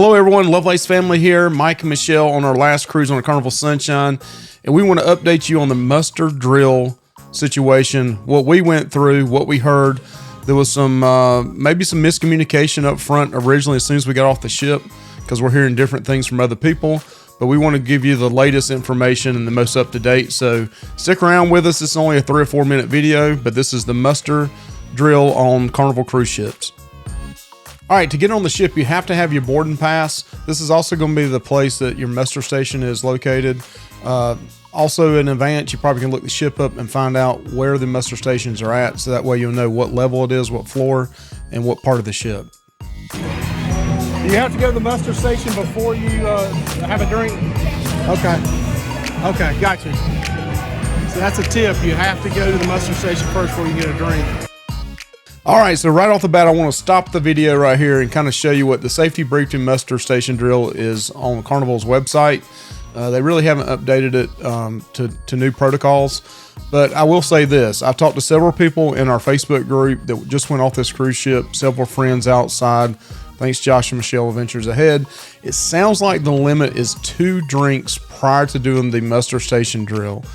Hello everyone, Lovelace family here, Mike and Michelle on our last cruise on Carnival Sunshine, and we want to update you on the muster drill situation, what we went through, what we heard. There was some maybe some miscommunication up front originally as soon as we got off the ship, because we're hearing different things from other people, but we want to give you the latest information and the most up-to-date, so stick around with us. It's only a 3 or 4 minute video, but this is the muster drill on Carnival cruise ships. All right, to get on the ship, you have to have your boarding pass. This is also going to be the place that your muster station is located. Also, in advance, you probably can look the ship up and find out where the muster stations are at, so that way you'll know what level it is, what floor, and what part of the ship. You have to go to the muster station before you have a drink? Okay, got you. So that's a tip. You have to go to the muster station first before you get a drink. All right, so right off the bat, I want to stop the video right here and kind of show you what the safety briefing muster station drill is on Carnival's website. They really haven't updated it to new protocols, but I will say this. I've talked to several people in our Facebook group that just went off this cruise ship, several friends outside. Thanks, Josh and Michelle, Adventures Ahead. It sounds like the limit is 2 drinks prior to doing the muster station drill.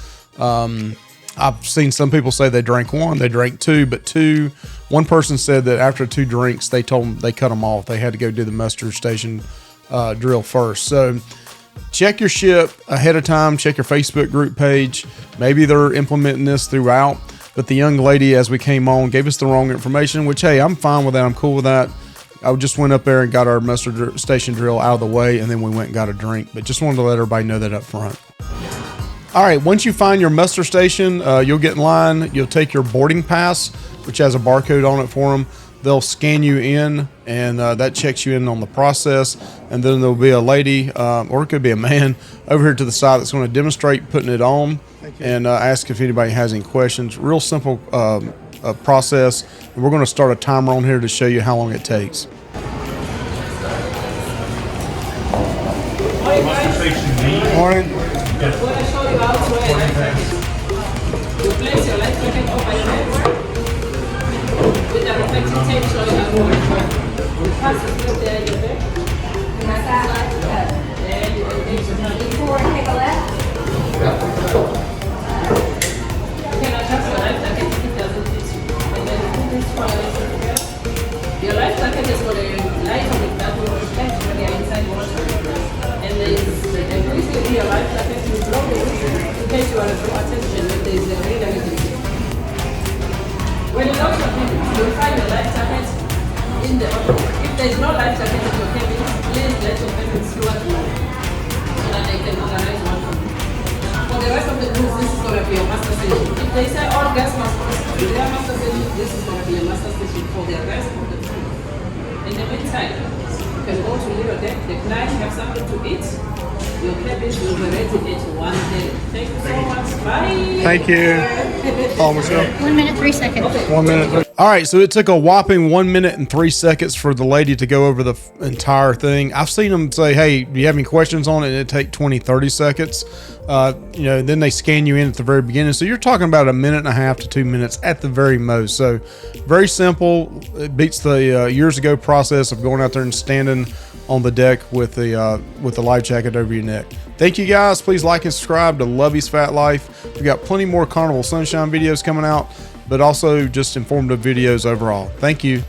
I've seen some people say they drank 1, they drank 2, but 2. One person said that after 2 drinks, they told them they cut them off. They had to go do the muster station drill first. So check your ship ahead of time. Check your Facebook group page. Maybe they're implementing this throughout. But the young lady, as we came on, gave us the wrong information, which, hey, I'm fine with that. I'm cool with that. I just went up there and got our muster station drill out of the way, and then we went and got a drink. But just wanted to let everybody know that up front. All right, once you find your muster station, you'll get in line. You'll take your boarding pass, which has a barcode on it for them. They'll scan you in, and that checks you in on the process. And then there'll be a lady, or it could be a man, over here to the side that's going to demonstrate putting it on and ask if anybody has any questions. Real simple process. And we're going to start a timer on here to show you how long it takes. Morning. When I show you how to wear a life jacket, you place your life jacket over your head with a reflective tape so you have more control. The pass is still there in your back. And that's that. There you go. Before I take a left. You can adjust your life jacket if it doesn't fit you. And then you put this one together. Your life jacket is for the light on the that will reflect when they are inside water. And please give your life jacket to blow the whistle in case you want to draw attention if there is a rain or anything. When you lock your cabin, you'll find your life jacket in the If there is no life jacket in your cabin, please let your cabin slow down so that they can organize one for you. For the rest of the cruise, this is going to be your master station. If they say all guests must go to their master station, this is going to be your master station for the rest of the cruise. In the meantime, you can go to your deck, decline, have something to eat. Your cabin will be ready at 1:30. Thank you so much. Bye. Thank you. Call Michelle. 1 minute, 3 seconds. 1 minute. All right, so it took a whopping 1 minute and 3 seconds for the lady to go over the entire thing. I've seen them say, hey, do you have any questions on it? And it take 20, 30 seconds. Then they scan you in at the very beginning. So you're talking about 1.5 to 2 minutes at the very most. So very simple. It beats the years ago process of going out there and standing on the deck with the life jacket over your neck. Thank you guys. Please like and subscribe to Lovey's Fat Life. We've got plenty more Carnival Sunshine videos coming out, but also just informative videos overall. Thank you.